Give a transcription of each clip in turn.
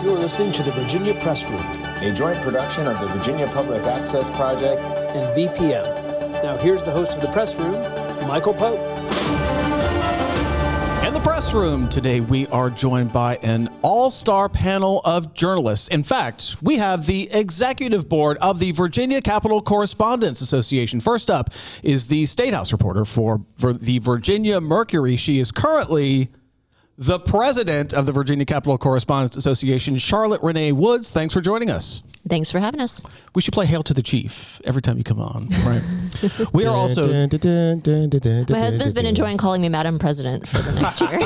You're listening to the Virginia Press Room, a joint production of the Virginia Public Access Project and VPM. Now here's the host of the Press Room, Michael Pope. In the Press Room today, we are joined by an all-star panel of journalists. In fact, we have the executive board of the Virginia Capitol Correspondents Association. First up is the State House reporter for the Virginia Mercury. She is currently the president of the Virginia Capitol Correspondents Association, Charlotte Renee Woods. Thanks for joining us. Thanks for having us. We should play Hail to the Chief every time you come on, right? We are also... My husband's been enjoying calling me Madam President for the next year.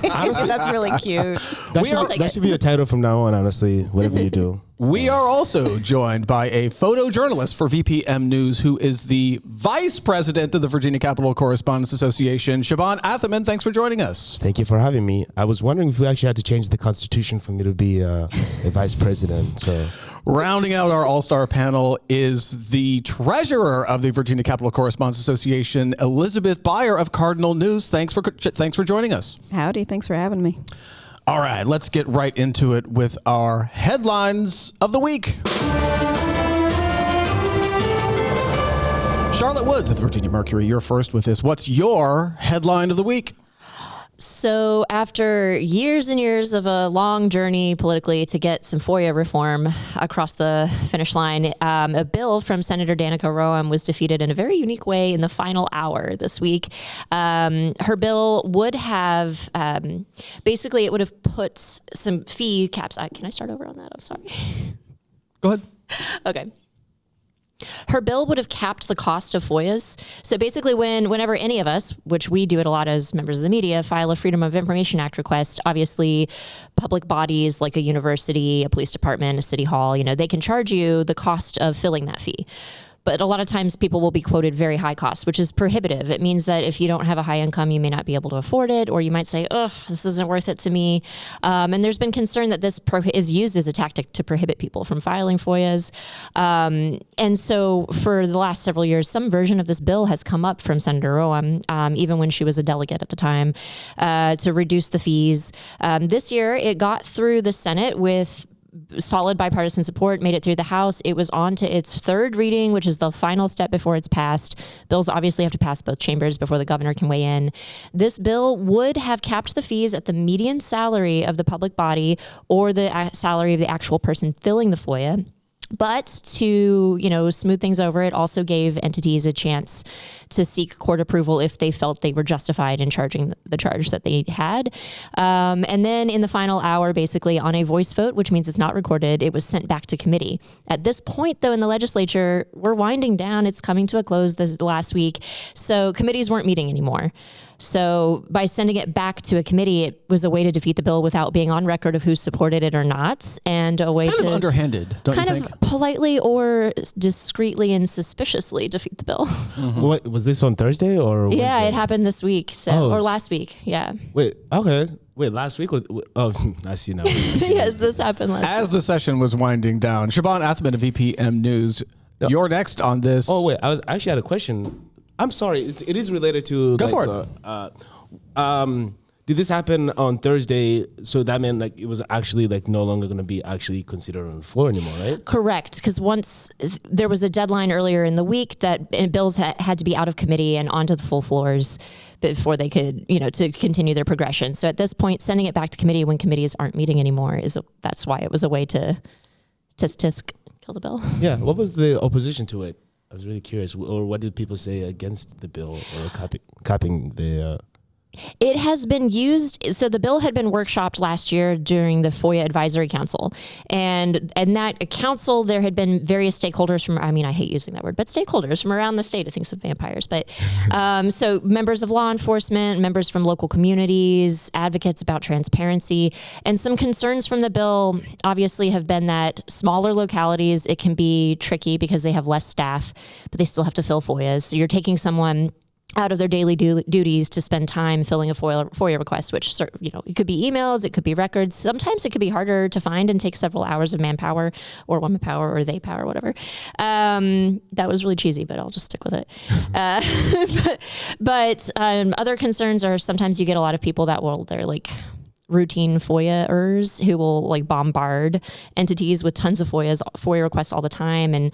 Honestly, that's really cute. That should be a title from now on, honestly, whatever you do. We are also joined by a photojournalist for VPM News who is the vice president of the Virginia Capitol Correspondents Association, Siobhan Atherman. Thanks for joining us. Thank you for having me. I was wondering if we actually had to change the Constitution for me to be a vice president. So, rounding out our all-star panel is the treasurer of the Virginia Capitol Correspondents Association, Elizabeth Beyer of Cardinal News. Thanks for joining us. Howdy. Thanks for having me. All right, let's get right into it with our headlines of the week. Charlotte Woods of the Virginia Mercury, you're first with this. What's your headline of the week? So after years and years of a long journey politically to get some FOIA reform across the finish line, a bill from Senator Danica Roem was defeated in a very unique way in the final hour this week. Her bill would have, basically it would have put some fee caps. Can I start over on that? I'm sorry. Go ahead. Okay. Her bill would have capped the cost of FOIAs. So basically whenever any of us, which we do it a lot as members of the media, file a Freedom of Information Act request, obviously public bodies like a university, a police department, a city hall, they can charge you the cost of filling that fee. But a lot of times people will be quoted very high costs, which is prohibitive. It means that if you don't have a high income, you may not be able to afford it, or you might say, oh, this isn't worth it to me. And there's been concern that this is used as a tactic to prohibit people from filing FOIAs. And so for the last several years, some version of this bill has come up from Senator Roem, even when she was a delegate at the time, to reduce the fees. This year, it got through the Senate with solid bipartisan support, made it through the House. It was on to its third reading, which is the final step before it's passed. Bills obviously have to pass both chambers before the governor can weigh in. This bill would have capped the fees at the median salary of the public body or the salary of the actual person filling the FOIA. But to, smooth things over, it also gave entities a chance to seek court approval if they felt they were justified in charging the charge that they had. And then in the final hour, basically on a voice vote, which means it's not recorded, it was sent back to committee. At this point, though, in the legislature, we're winding down. It's coming to a close this last week. So committees weren't meeting anymore. So by sending it back to a committee, it was a way to defeat the bill without being on record of who supported it or not, and a way kind of underhanded, don't you think? Kind of politely or discreetly and suspiciously defeat the bill. Mm-hmm. What, was this on Thursday or? Yeah, Wednesday? It happened this week, or last week. Yeah. Wait, okay. Wait, last week? I see now. Yes, this happened last week. As the session was winding down, Siobhan Atherman of VPM News, you're next on this. Oh, wait, I actually had a question. I'm sorry, it is related to... Go for it. Did this happen on Thursday? So that meant it was actually no longer going to be actually considered on the floor anymore, right? Correct, because once there was a deadline earlier in the week that bills had to be out of committee and onto the full floors before they could, to continue their progression. So at this point, sending it back to committee when committees aren't meeting anymore that's why it was a way to tisk kill the bill. Yeah, what was the opposition to it? I was really curious. Or what did people say against the bill or copying the... It has been used. So the bill had been workshopped last year during the FOIA Advisory Council. And that council, there had been various stakeholders from, I hate using that word, but stakeholders from around the state. I think some vampires. But so members of law enforcement, members from local communities, advocates about transparency. And some concerns from the bill obviously have been that smaller localities, it can be tricky because they have less staff, but they still have to fill FOIAs. So you're taking someone out of their daily duties to spend time filling a FOIA request, which, it could be emails, it could be records. Sometimes it could be harder to find and take several hours of manpower or woman power or they power, whatever. That was really cheesy, but I'll just stick with it. But other concerns are sometimes you get a lot of people that they're routine FOIA-ers who will like bombard entities with tons of FOIA requests all the time. And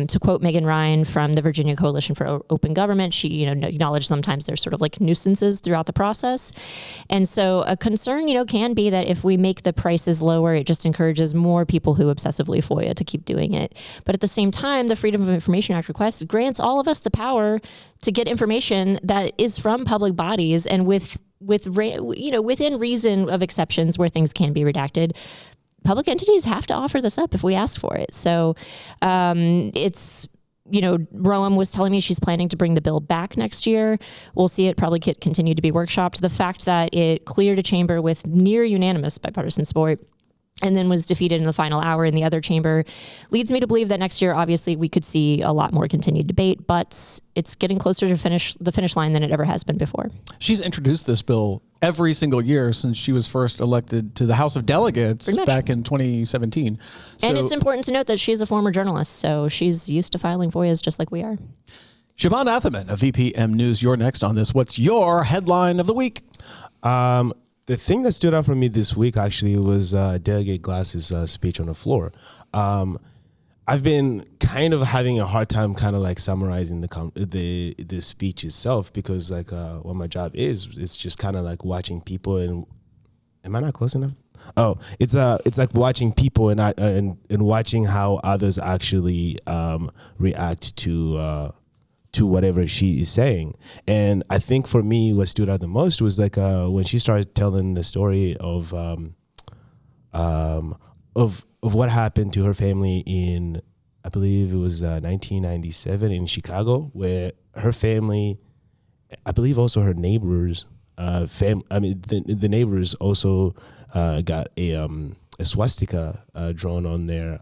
to quote Megan Ryan from the Virginia Coalition for Open Government, she acknowledged sometimes there's sort of like nuisances throughout the process. And so a concern can be that if we make the prices lower, it just encourages more people who obsessively FOIA to keep doing it. But at the same time, the Freedom of Information Act request grants all of us the power to get information that is from public bodies and within reason of exceptions where things can be redacted. Public entities have to offer this up if we ask for it. So it's, Roem was telling me she's planning to bring the bill back next year. We'll see it probably continue to be workshopped. The fact that it cleared a chamber with near unanimous bipartisan support and then was defeated in the final hour in the other chamber leads me to believe that next year, obviously, we could see a lot more continued debate, but it's getting closer to the finish line than it ever has been before. She's introduced this bill every single year since she was first elected to the House of Delegates back in 2017. And it's important to note that she's a former journalist, so she's used to filing FOIAs just like we are. Siobhan Atherman of VPM News, you're next on this. What's your headline of the week? The thing that stood out for me this week actually was Delegate Glass's speech on the floor. I've been kind of having a hard time kind of like summarizing the speech itself because like what my job is, it's just kind of like watching people and am I not close enough? Oh, it's like watching people and watching how others actually react to whatever she is saying. And I think for me, what stood out the most was like when she started telling the story of what happened to her family in, I believe it was 1997 in Chicago, where her family, I believe also her neighbors, the neighbors also got a swastika drawn on their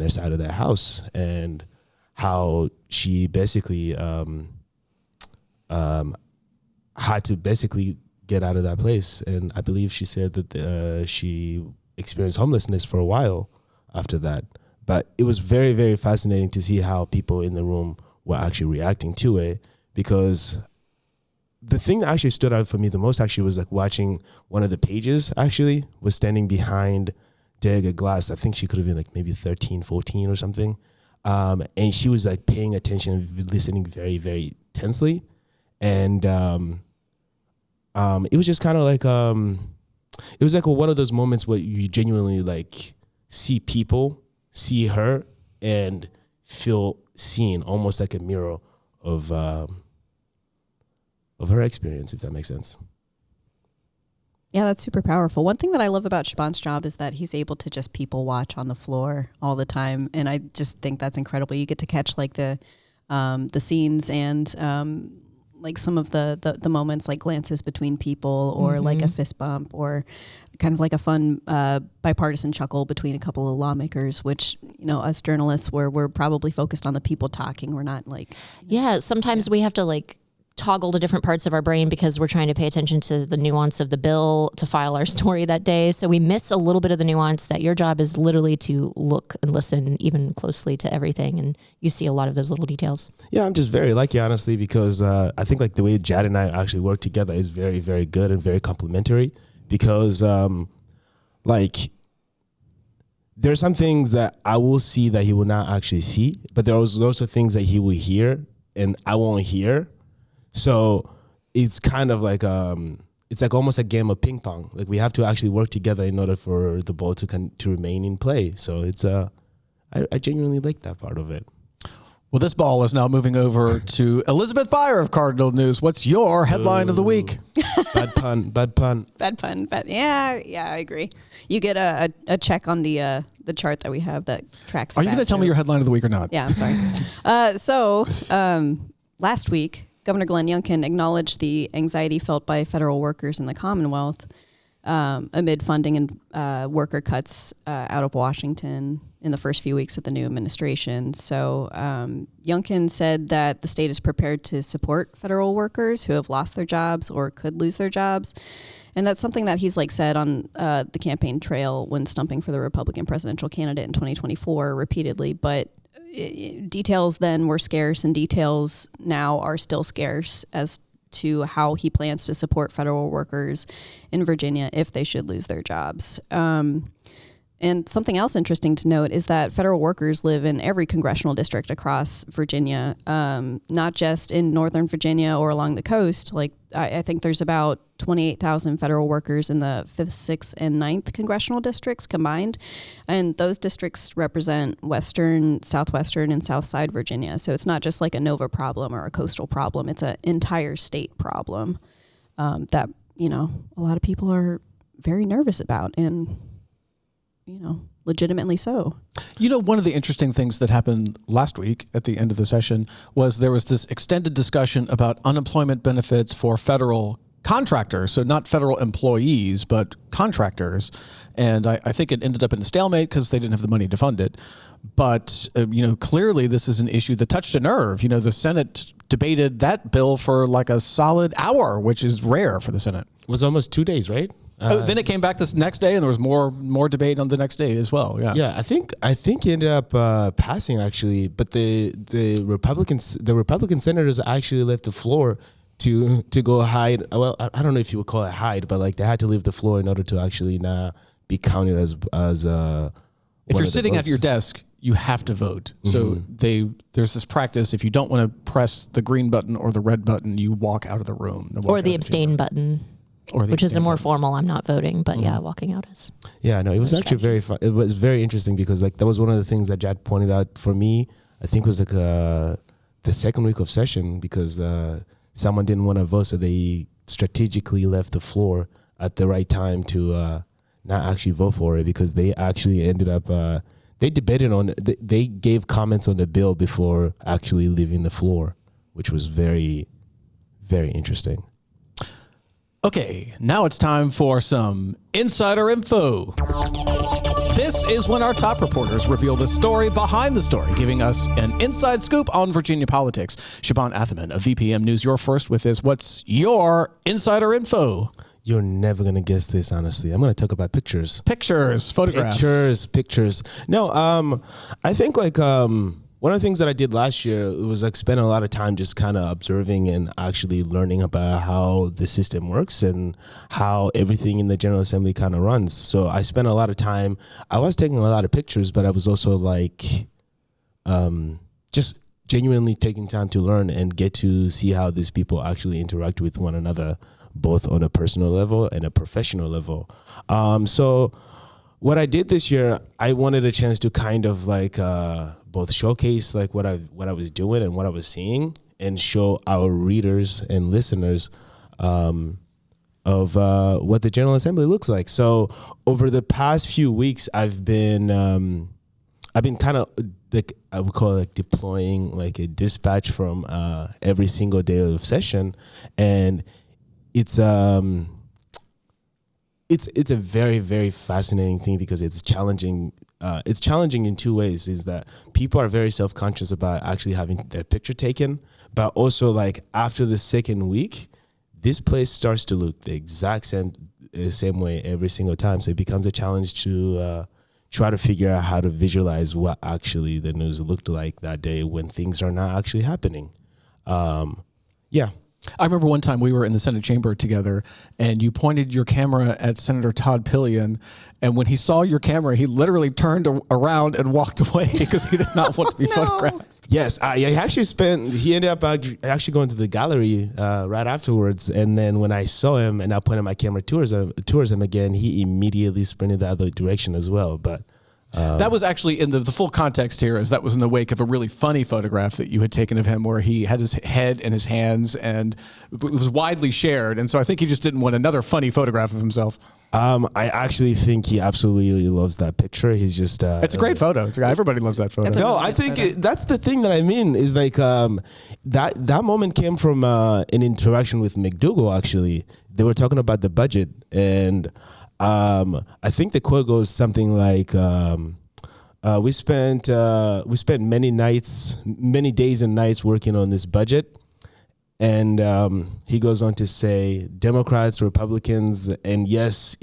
side of their house, and how she basically had to basically get out of that place. And I believe she said that she experienced homelessness for a while after that. But it was very, very fascinating to see how people in the room were actually reacting to it, because the thing that actually stood out for me the most actually was like watching one of the pages actually was standing behind Delegate Glass. I think she could have been like maybe 13, 14 or something. And she was like paying attention and listening very, very tensely. And it was just kind of like, it was like one of those moments where you genuinely like see people, see her, and feel seen, almost like a mirror of her experience, if that makes sense. Yeah, that's super powerful. One thing that I love about Siobhan's job is that he's able to just people watch on the floor all the time, and I just think that's incredible. You get to catch like the scenes and like some of the moments, like glances between people, or like a fist bump, or kind of like a fun bipartisan chuckle between a couple of lawmakers. Which us journalists, we're probably focused on the people talking. We're not like sometimes we have to like toggle to different parts of our brain because we're trying to pay attention to the nuance of the bill to file our story that day. So we miss a little bit of the nuance that your job is literally to look and listen even closely to everything. And you see a lot of those little details. Yeah, I'm just very lucky, honestly, because I think like the way Jad and I actually work together is very, very good and very complimentary, because like there are some things that I will see that he will not actually see, but there are also things that he will hear and I won't hear. So it's kind of like it's like almost a game of ping pong. Like we have to actually work together in order for the ball to remain in play. So it's I genuinely like that part of it. Well, this ball is now moving over to Elizabeth Byer of Cardinal News. What's your headline of the week? Bad pun. Bad pun. Yeah, I agree. You get a check on the chart that we have that tracks. Are you going to tell me your headline of the week or not? Yeah, I'm sorry. So last week, Governor Glenn Youngkin acknowledged the anxiety felt by federal workers in the Commonwealth amid funding and worker cuts out of Washington in the first few weeks of the new administration. So Youngkin said that the state is prepared to support federal workers who have lost their jobs or could lose their jobs. And that's something that he's like said on the campaign trail when stumping for the Republican presidential candidate in 2024 repeatedly. But details then were scarce, and details now are still scarce as to how he plans to support federal workers in Virginia if they should lose their jobs. And something else interesting to note is that federal workers live in every congressional district across Virginia, not just in Northern Virginia or along the coast. Like I think there's about 28,000 federal workers in the 5th, 6th, and 9th congressional districts combined. And those districts represent Western, Southwestern, and Southside Virginia. So it's not just like a Nova problem or a coastal problem. It's an entire state problem that, a lot of people are very nervous about, and legitimately so. One of the interesting things that happened last week at the end of the session was there was this extended discussion about unemployment benefits for federal contractors. So not federal employees, but contractors. And I think it ended up in a stalemate because they didn't have the money to fund it. But, clearly this is an issue that touched a nerve. The Senate debated that bill for like a solid hour, which is rare for the Senate. It was almost 2 days, right? Then it came back this next day, and there was more debate on the next day as well. Yeah. I think he ended up passing actually, but the Republican senators actually left the floor to go hide. Well, I don't know if you would call it hide, but like they had to leave the floor in order to actually not be counted as. If you're sitting at your desk, you have to vote. So there's this practice. If you don't want to press the green button or the red button, you walk out of the room. Or the abstain button. Which is a more formal, I'm not voting, but walking out is. Yeah, no, it was actually very fun. It was very interesting because like that was one of the things that Jad pointed out for me. I think it was like the second week of session because someone didn't want to vote, so they strategically left the floor at the right time to not actually vote for it because they actually ended up they debated on they gave comments on the bill before actually leaving the floor, which was very, very interesting. Okay, now it's time for some insider info. This is when our top reporters reveal the story behind the story, giving us an inside scoop on Virginia politics. Shaban Atherman of VPM News, you're first with this. What's your insider info? You're never going to guess this, honestly. I'm going to talk about pictures. Pictures, photographs. Pictures. No, I think like one of the things that I did last year was like spend a lot of time just kind of observing and actually learning about how the system works and how everything in the General Assembly kind of runs. So I spent a lot of time. I was taking a lot of pictures, but I was also like just genuinely taking time to learn and get to see how these people actually interact with one another, both on a personal level and a professional level. So what I did this year, I wanted a chance to kind of like both showcase like what I was doing and what I was seeing, and show our readers and listeners of what the General Assembly looks like. So over the past few weeks, I've been kind of like I would call it like deploying like a dispatch from every single day of session, and it's a very, very fascinating thing because it's challenging. It's challenging in two ways. Is that people are very self-conscious about actually having their picture taken, but also like after the second week, this place starts to look the exact same way every single time. So it becomes a challenge to try to figure out how to visualize what actually the news looked like that day when things are not actually happening. Yeah. I remember one time we were in the Senate chamber together and you pointed your camera at Senator Todd Pillion. And when he saw your camera, he literally turned around and walked away because he did not want to be photographed. Yes, he ended up actually going to the gallery right afterwards. And then when I saw him and I pointed my camera towards him again, he immediately sprinted the other direction as well. But that was actually in the full context here, is that was in the wake of a really funny photograph that you had taken of him where he had his head in his hands and it was widely shared. And so I think he just didn't want another funny photograph of himself. I actually think he absolutely loves that picture. He's just it's a great photo. Everybody loves that photo. No, I think that's the thing that I mean is like that moment came from an interaction with McDougal. Actually, they were talking about the budget, and I think the quote goes something like, "We spent many days and nights working on this budget." And he goes on to say, Democrats, Republicans, and yes,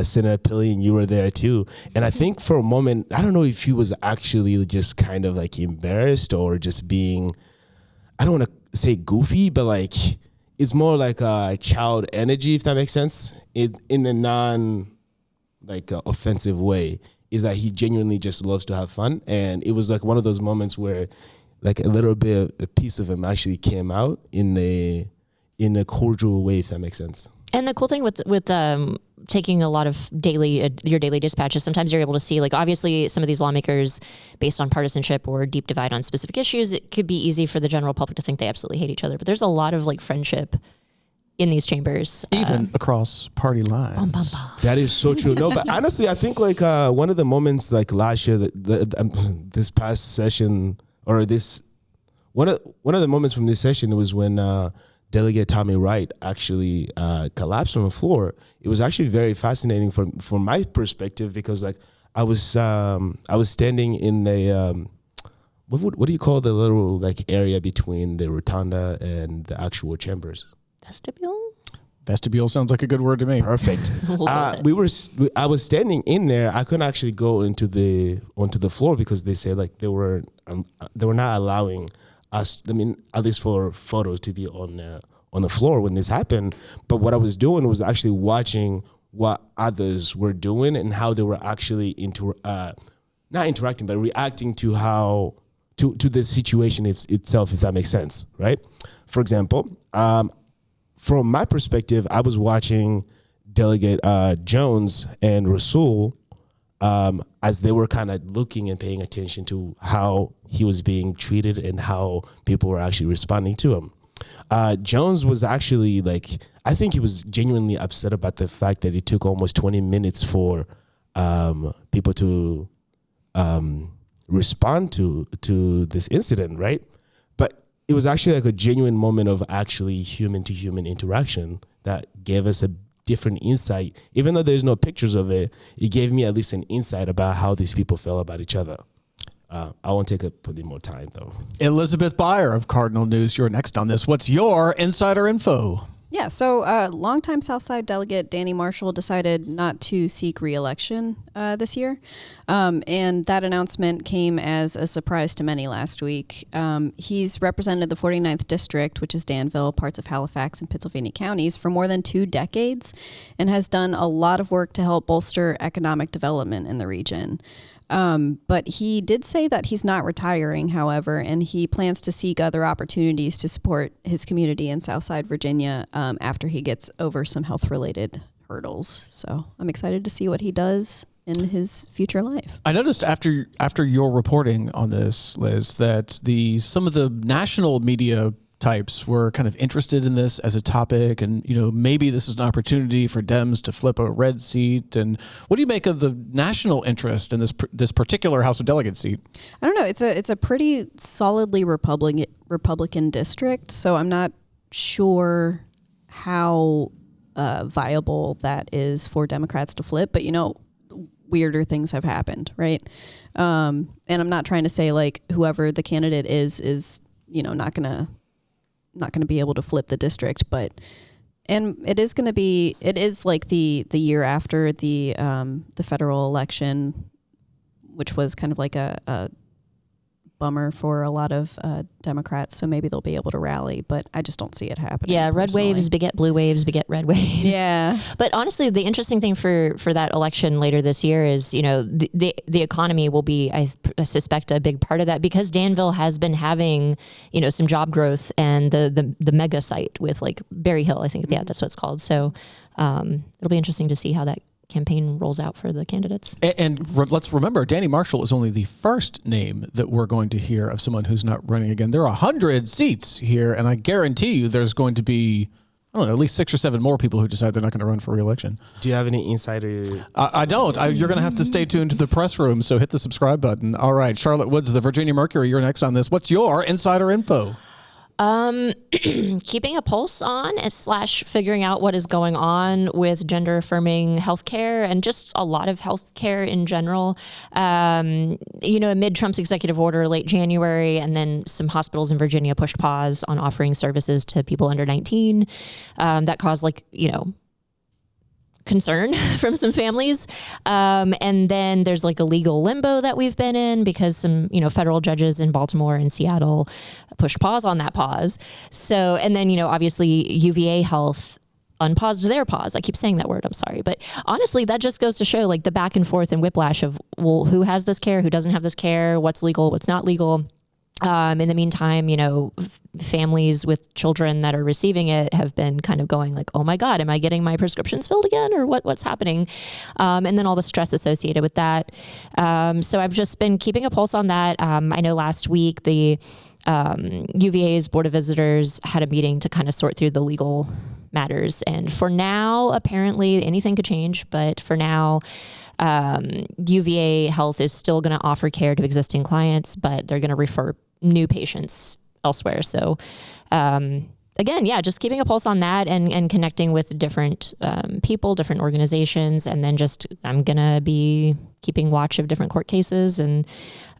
Senator Pillion, you were there too. And I think for a moment, I don't know if he was actually just kind of like embarrassed or just being, I don't want to say goofy, but like it's more like a child energy, if that makes sense, in a non offensive way, is that he genuinely just loves to have fun. And it was like one of those moments where like a little bit, a piece of him actually came out in a cordial way, if that makes sense. And the cool thing with taking a lot of your daily dispatches, sometimes you're able to see, like, obviously some of these lawmakers, based on partisanship or deep divide on specific issues, it could be easy for the general public to think they absolutely hate each other. But there's a lot of like friendship in these chambers, even across party lines. That is so true. No, but honestly, I think like one of the moments like last year, this past session, or this one of the moments from this session was when Delegate Tommy Wright actually collapsed on the floor. It was actually very fascinating from my perspective, because like I was standing in the what do you call the little like area between the rotunda and the actual chambers? Vestibule sounds like a good word to me. Perfect. I was standing in there. I couldn't actually go onto the floor because they said like they were not allowing us, I mean, at least for photos, to be on the floor when this happened. But what I was doing was actually watching what others were doing and how they were actually not interacting, but reacting to how to the situation itself, if that makes sense, right? For example, from my perspective, I was watching Delegate Jones and Rasul as they were kind of looking and paying attention to how he was being treated and how people were actually responding to him. Jones was actually like, I think he was genuinely upset about the fact that it took almost 20 minutes for people to respond to this incident, right? But it was actually like a genuine moment of actually human to human interaction that gave us a different insight. Even though there's no pictures of it, it gave me at least an insight about how these people felt about each other. I won't take up any more time, though. Elizabeth Beyer of Cardinal News, you're next on this. What's your insider info? Yeah, so longtime Southside Delegate Danny Marshall decided not to seek re-election this year. And that announcement came as a surprise to many last week. He's represented the 49th District, which is Danville, parts of Halifax and Pittsylvania counties, for more than 2 decades, and has done a lot of work to help bolster economic development in the region. But he did say that he's not retiring, however, and he plans to seek other opportunities to support his community in Southside Virginia after he gets over some health-related hurdles. So I'm excited to see what he does in his future life. I noticed after your reporting on this, Liz, that some of the national media types were kind of interested in this as a topic, and maybe this is an opportunity for Dems to flip a red seat. And what do you make of the national interest in this particular House of Delegates seat? I don't know. It's a pretty solidly Republican district, so I'm not sure how viable that is for Democrats to flip. But weirder things have happened, right? And I'm not trying to say like whoever the candidate is not gonna be able to flip the district, and it is like the year after the federal election, which was kind of like a bummer for a lot of Democrats. So maybe they'll be able to rally, but I just don't see it happening. Yeah, red waves beget blue waves beget red waves. Yeah. But honestly, the interesting thing for that election later this year is, the economy will be, I suspect, a big part of that, because Danville has been having, some job growth, and the mega site with like Berry Hill, I think, that's what it's called. So it'll be interesting to see how that campaign rolls out for the candidates. And let's remember, Danny Marshall is only the first name that we're going to hear of someone who's not running again. There are 100 seats here, and I guarantee you there's going to be, I don't know, at least 6 or 7 more people who decide they're not going to run for re-election. Do you have any insider? I don't. You're going to have to stay tuned to the press room, so hit the subscribe button. All right, Charlotte Woods of the Virginia Mercury, you're next on this. What's your insider info? Keeping a pulse on / figuring out what is going on with gender affirming healthcare and just a lot of healthcare in general. Amid Trump's executive order late January, and then some hospitals in Virginia pushed pause on offering services to people under 19. That caused concern from some families. And then there's like a legal limbo that we've been in because some, federal judges in Baltimore and Seattle pushed pause on that pause. So, and then, obviously UVA Health unpaused their pause. I keep saying that word, I'm sorry. But honestly, that just goes to show like the back and forth and whiplash of, well, who has this care, who doesn't have this care, what's legal, what's not legal. In the meantime, families with children that are receiving it have been kind of going like, oh my God, am I getting my prescriptions filled again or what's happening? And then all the stress associated with that. So I've just been keeping a pulse on that. I know last week the UVA's Board of Visitors had a meeting to kind of sort through the legal matters. And for now, apparently anything could change, but for now, UVA Health is still going to offer care to existing clients, but they're going to refer new patients elsewhere. So, again, just keeping a pulse on that and connecting with different people, different organizations, and then just I'm going to be keeping watch of different court cases. And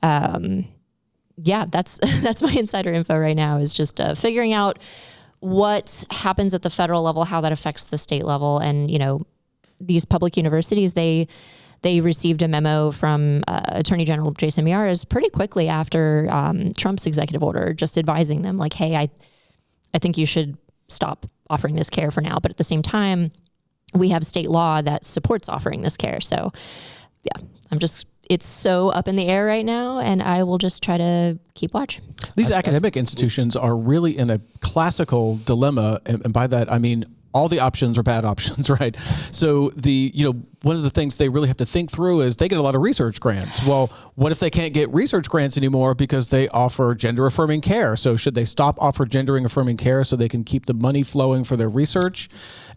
that's my insider info right now is just figuring out what happens at the federal level, how that affects the state level. And, these public universities, they received a memo from Attorney General Jason Miyares pretty quickly after Trump's executive order, just advising them like, hey, I think you should stop offering this care for now. But at the same time, we have state law that supports offering this care. So it's so up in the air right now, and I will just try to keep watch. These academic institutions are really in a classical dilemma. And by that, I mean, all the options are bad options, right? So one of the things they really have to think through is they get a lot of research grants. Well, what if they can't get research grants anymore because they offer gender affirming care? So should they stop offer gender affirming care so they can keep the money flowing for their research?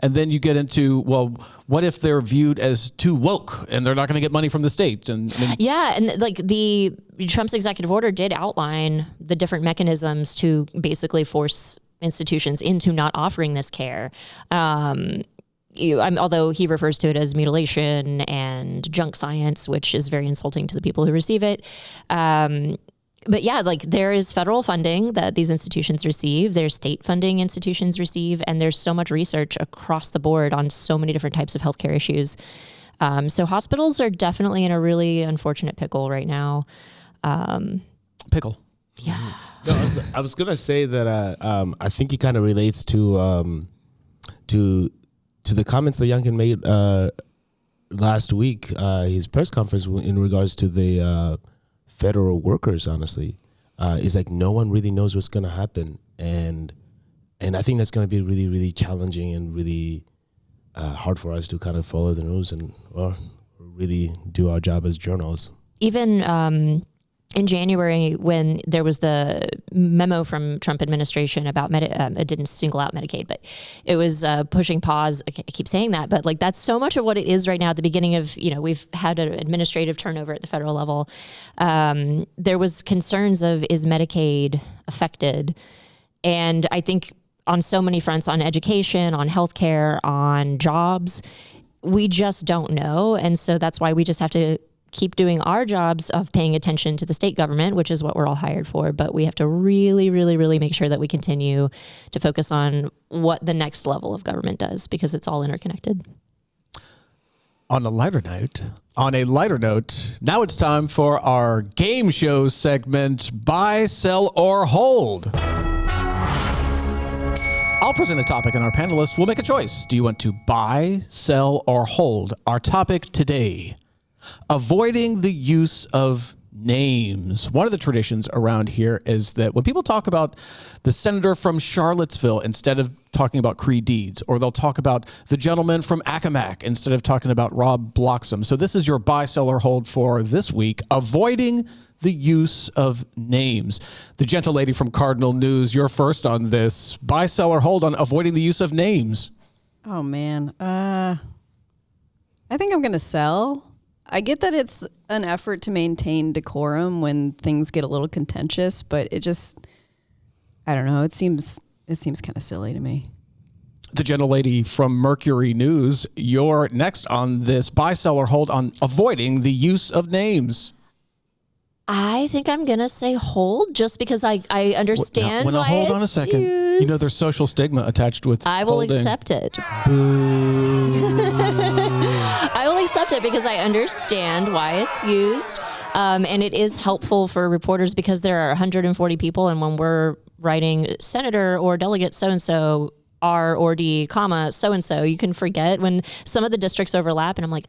And then you get into, well, what if they're viewed as too woke and they're not going to get money from the state? And like the Trump's executive order did outline the different mechanisms to basically force institutions into not offering this care. Although he refers to it as mutilation and junk science, which is very insulting to the people who receive it. But there is federal funding that these institutions receive. There's state funding institutions receive, and there's so much research across the board on so many different types of healthcare issues. So hospitals are definitely in a really unfortunate pickle right now. Pickle. Yeah. No, I was gonna say that I think it kind of relates to the comments that Youngkin made last week, his press conference in regards to the federal workers. Honestly, is like no one really knows what's gonna happen, and I think that's gonna be really, really challenging and really hard for us to kind of follow the news and really do our job as journalists. Even in January, when there was the memo from Trump administration about it didn't single out Medicaid, but it was pushing pause. I keep saying that, but like that's so much of what it is right now. At the beginning of, we've had an administrative turnover at the federal level. There was concerns of, is Medicaid affected? And I think on so many fronts, on education, on healthcare, on jobs, we just don't know. And so that's why we just have to keep doing our jobs of paying attention to the state government, which is what we're all hired for. But we have to really, really, really make sure that we continue to focus on what the next level of government does, because it's all interconnected. On a lighter note, now it's time for our game show segment, Buy, Sell, or Hold. I'll present a topic and our panelists will make a choice. Do you want to buy, sell, or hold? Our topic today: avoiding the use of names. One of the traditions around here is that when people talk about the senator from Charlottesville instead of talking about Creed Deeds, or they'll talk about the gentleman from Accomack instead of talking about Rob Bloxham. So this is your buy, sell, or hold for this week: avoiding the use of names. The gentle lady from Cardinal News, you're first on this. Buy, sell, or hold on avoiding the use of names. Oh man, I think I'm gonna sell. I get that it's an effort to maintain decorum when things get a little contentious, but it just, I don't know. It seems kind of silly to me. The gentle lady from Mercury News, you're next on this. Buy, sell, or hold on avoiding the use of names. I think I'm going to say hold, just because I understand why hold on a it's second. used. There's social stigma attached with I will holding. accept it. Boo. accept it because I understand why it's used. And it is helpful for reporters because there are 140 people. And when we're writing Senator or Delegate so-and-so, R or D, comma, so-and-so, you can forget when some of the districts overlap. And I'm like,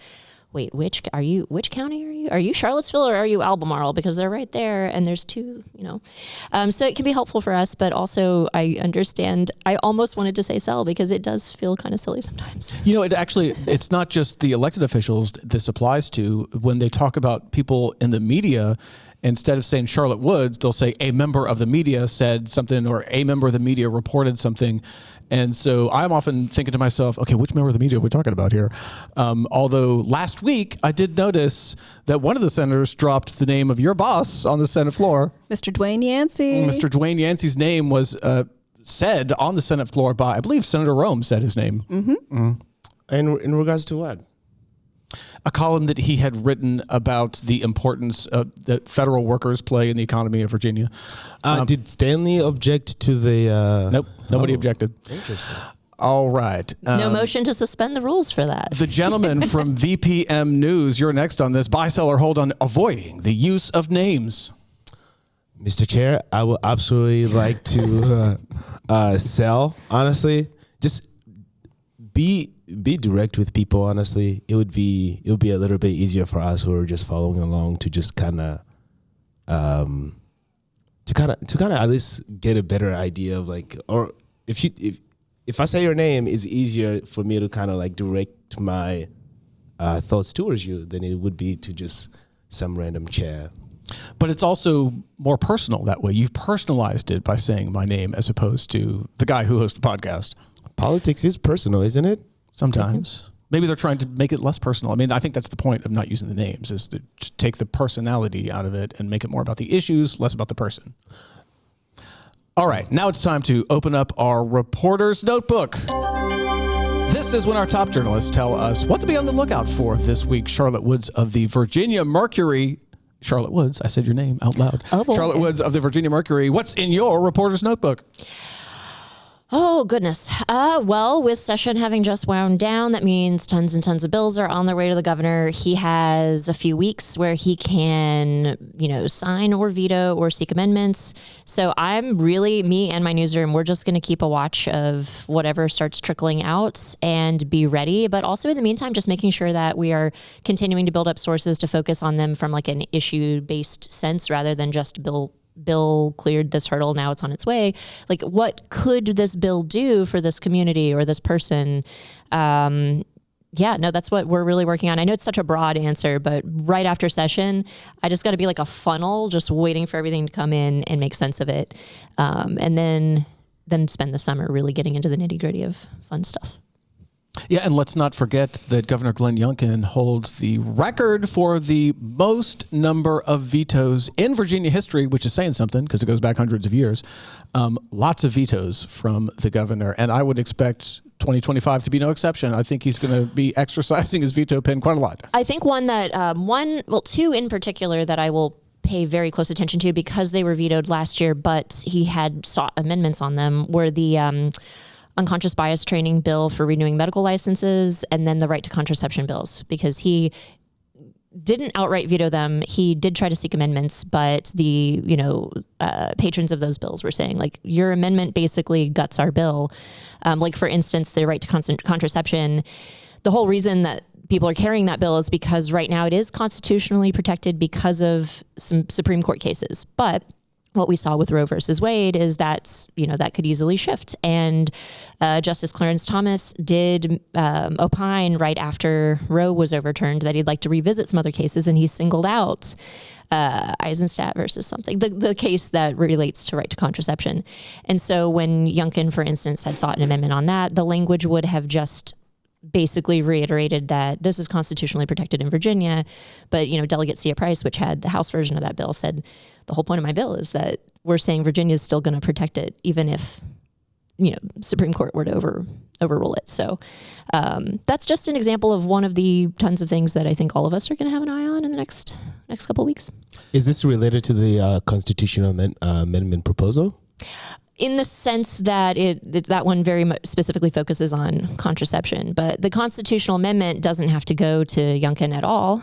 wait, which county are you? Are you Charlottesville or are you Albemarle? Because they're right there and there's two, So it can be helpful for us, but also I understand. I almost wanted to say Cell because it does feel kind of silly sometimes. It's not just the elected officials this applies to. When they talk about people in the media, instead of saying Charlotte Woods, they'll say a member of the media said something or a member of the media reported something. And so I'm often thinking to myself, okay, which member of the media are we talking about here? Although last week I did notice that one of the senators dropped the name of your boss on the Senate floor. Mr. Dwayne Yancey. Mr. Dwayne Yancey's name was said on the Senate floor by, I believe Senator Rome said his name. Mm-hmm. And in regards to what? A column that he had written about the importance that federal workers play in the economy of Virginia. Did Stanley object to the... Nope, nobody objected. Interesting. All right. No motion to suspend the rules for that. The gentleman from VPM News, you're next on this. Buy, sell, or hold on avoiding the use of names. Mr. Chair, I would absolutely like to sell, honestly. Just be direct with people, honestly. It would be a little bit easier for us who are just following along to just kind of at least get a better idea of like, or if I say your name, it's easier for me to kind of like direct my thoughts towards you than it would be to just some random chair. But it's also more personal that way. You've personalized it by saying my name as opposed to the guy who hosts the podcast. Politics is personal, isn't it? Sometimes. Maybe they're trying to make it less personal. I mean, I think that's the point of not using the names, is to just take the personality out of it and make it more about the issues, less about the person. All right, now it's time to open up our reporter's notebook. This is when our top journalists tell us what to be on the lookout for this week. Charlotte Woods of the Virginia Mercury. Charlotte Woods, I said your name out loud. Oh, boy. Charlotte Woods of the Virginia Mercury. What's in your reporter's notebook? Oh, goodness. Well, with session having just wound down, that means tons and tons of bills are on their way to the governor. He has a few weeks where he can, sign or veto or seek amendments. So I'm really, me and my newsroom, we're just going to keep a watch of whatever starts trickling out and be ready. But also in the meantime, just making sure that we are continuing to build up sources to focus on them from like an issue-based sense rather than just bill cleared this hurdle, now it's on its way. Like, what could this bill do for this community or this person? That's what we're really working on. I know it's such a broad answer, but right after session, I just got to be like a funnel, just waiting for everything to come in and make sense of it. And then spend the summer really getting into the nitty gritty of fun stuff. Yeah, and let's not forget that Governor Glenn Youngkin holds the record for the most number of vetoes in Virginia history, which is saying something because it goes back hundreds of years. Lots of vetoes from the governor, and I would expect 2025 to be no exception. I think he's going to be exercising his veto pen quite a lot. I think two in particular that I will pay very close attention to because they were vetoed last year, but he had sought amendments on them, were the unconscious bias training bill for renewing medical licenses, and then the right to contraception bills, because he didn't outright veto them. He did try to seek amendments, but the patrons of those bills were saying, like, your amendment basically guts our bill. Like, for instance, the right to contraception. The whole reason that people are carrying that bill is because right now it is constitutionally protected because of some Supreme Court cases. But what we saw with Roe versus Wade is that could easily shift. And Justice Clarence Thomas did opine right after Roe was overturned that he'd like to revisit some other cases, and he singled out Eisenstadt versus something, the case that relates to right to contraception. And so when Youngkin, for instance, had sought an amendment on that, the language would have just basically reiterated that this is constitutionally protected in Virginia. But, Delegate Sia Price, which had the House version of that bill, said the whole point of my bill is that we're saying Virginia is still going to protect it, even if, Supreme Court were to overrule it. So that's just an example of one of the tons of things that I think all of us are going to have an eye on in the next couple of weeks. Is this related to the constitutional amendment proposal? in the sense that that one very much specifically focuses on contraception, but the constitutional amendment doesn't have to go to Youngkin at all.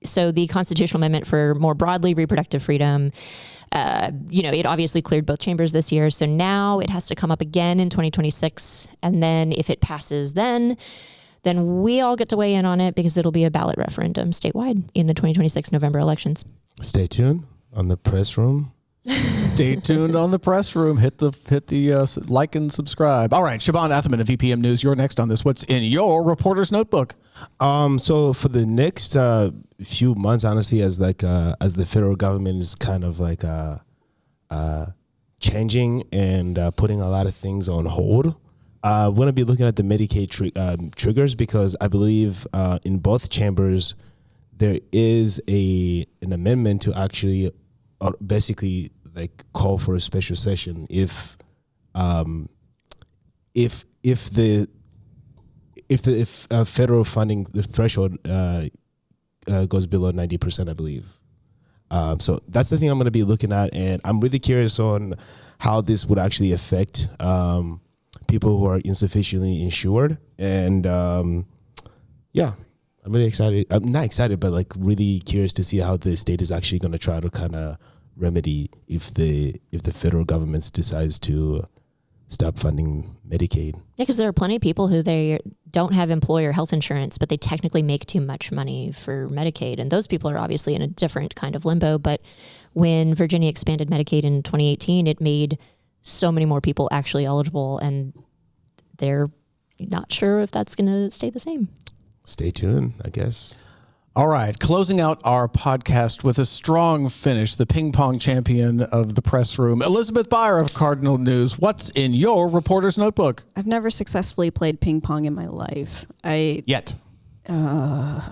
So the constitutional amendment for more broadly reproductive freedom, it obviously cleared both chambers this year. So now it has to come up again in 2026. And then if it passes then we all get to weigh in on it because it'll be a ballot referendum statewide in the 2026 November elections. Stay tuned on the press room. Stay tuned on the press room. Hit the like and subscribe. All right, Siobhan Atherman of VPM News, you're next on this. What's in your reporter's notebook? So for the next few months, honestly, as the federal government is kind of like changing and putting a lot of things on hold, we're going to be looking at the Medicaid triggers, because I believe in both chambers there is an amendment to actually basically like call for a special session if federal funding, the threshold goes below 90%, I believe. So that's the thing I'm going to be looking at, and I'm really curious on how this would actually affect people who are insufficiently insured. And yeah, I'm really excited. I'm not excited, but like really curious to see how the state is actually going to try to kind of remedy if the federal government decides to stop funding Medicaid. Yeah, because there are plenty of people who they don't have employer health insurance, but they technically make too much money for Medicaid. And those people are obviously in a different kind of limbo. But when Virginia expanded Medicaid in 2018, it made so many more people actually eligible. And they're not sure if that's going to stay the same. Stay tuned, I guess. All right, closing out our podcast with a strong finish, the ping pong champion of the press room, Elizabeth Byer of Cardinal News. What's in your reporter's notebook? I've never successfully played ping pong in my life. Yet. Funny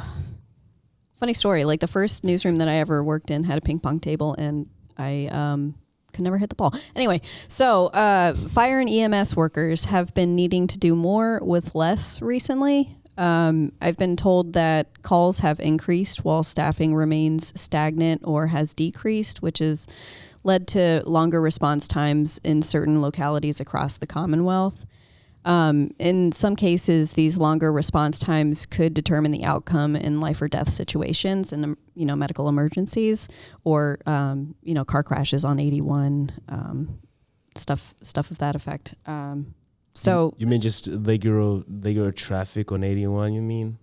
story. Like the first newsroom that I ever worked in had a ping pong table, and I could never hit the ball. Anyway, so fire and EMS workers have been needing to do more with less recently. I've been told that calls have increased while staffing remains stagnant or has decreased, which has led to longer response times in certain localities across the Commonwealth. In some cases, these longer response times could determine the outcome in life or death situations and, medical emergencies or, car crashes on 81, stuff of that effect. So you mean just regular traffic on 81? You mean?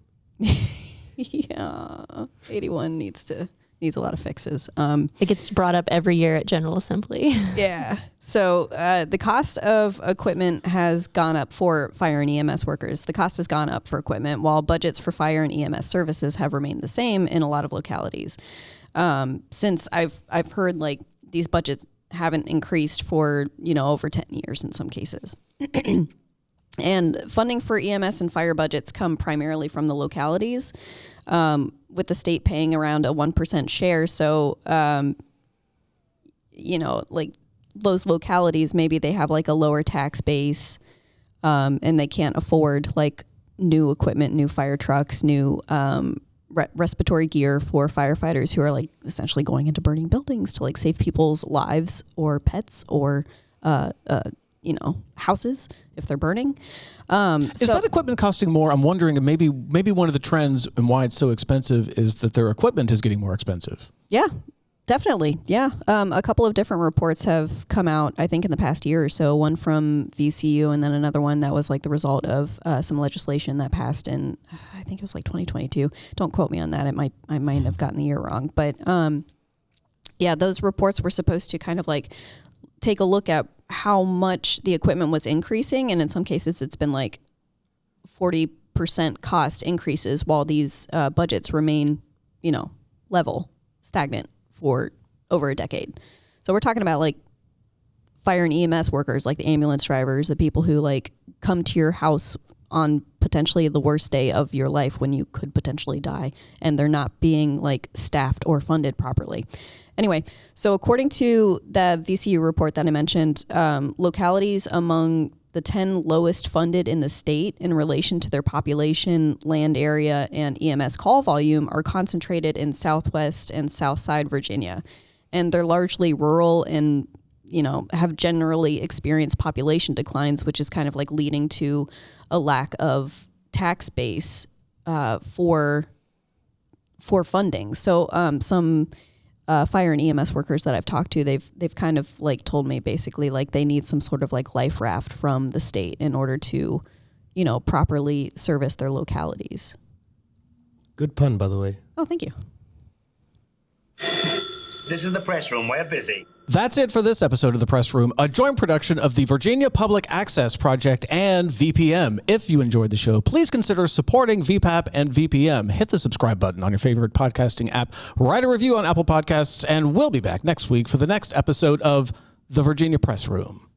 Yeah, 81 needs a lot of fixes. It gets brought up every year at General Assembly. Yeah. So the cost of equipment has gone up for fire and EMS workers. The cost has gone up for equipment, while budgets for fire and EMS services have remained the same in a lot of localities. Since I've heard like these budgets haven't increased for over 10 years in some cases. And funding for EMS and fire budgets come primarily from the localities, with the state paying around a 1% share. So, like those localities, maybe they have like a lower tax base, and they can't afford like new equipment, new fire trucks, new respiratory gear for firefighters who are like essentially going into burning buildings to like save people's lives or pets or houses if they're burning. Is that equipment costing more? I'm wondering, and maybe one of the trends and why it's so expensive is that their equipment is getting more expensive. Yeah, definitely. Yeah. A couple of different reports have come out, I think, in the past year or so, one from VCU and then another one that was like the result of some legislation that passed in, I think it was like 2022. Don't quote me on that. I might have gotten the year wrong. But yeah, those reports were supposed to kind of like take a look at how much the equipment was increasing. And in some cases, it's been like 40% cost increases while these budgets remain, level, stagnant for over a decade. So we're talking about like fire and EMS workers, like the ambulance drivers, the people who like come to your house on potentially the worst day of your life when you could potentially die, and they're not being like staffed or funded properly. Anyway, so according to the VCU report that I mentioned, localities among the 10 lowest funded in the state in relation to their population, land area, and EMS call volume are concentrated in Southwest and Southside Virginia. And they're largely rural and, have generally experienced population declines, which is kind of like leading to a lack of tax base for funding. So some fire and EMS workers that I've talked to, they've kind of like told me basically like they need some sort of like life raft from the state in order to, properly service their localities. Good pun, by the way. Oh, thank you. This is the press room. We're busy. That's it for this episode of The Press Room, a joint production of the Virginia Public Access Project and VPM. If you enjoyed the show, please consider supporting VPAP and VPM. Hit the subscribe button on your favorite podcasting app, write a review on Apple Podcasts, and we'll be back next week for the next episode of The Virginia Press Room.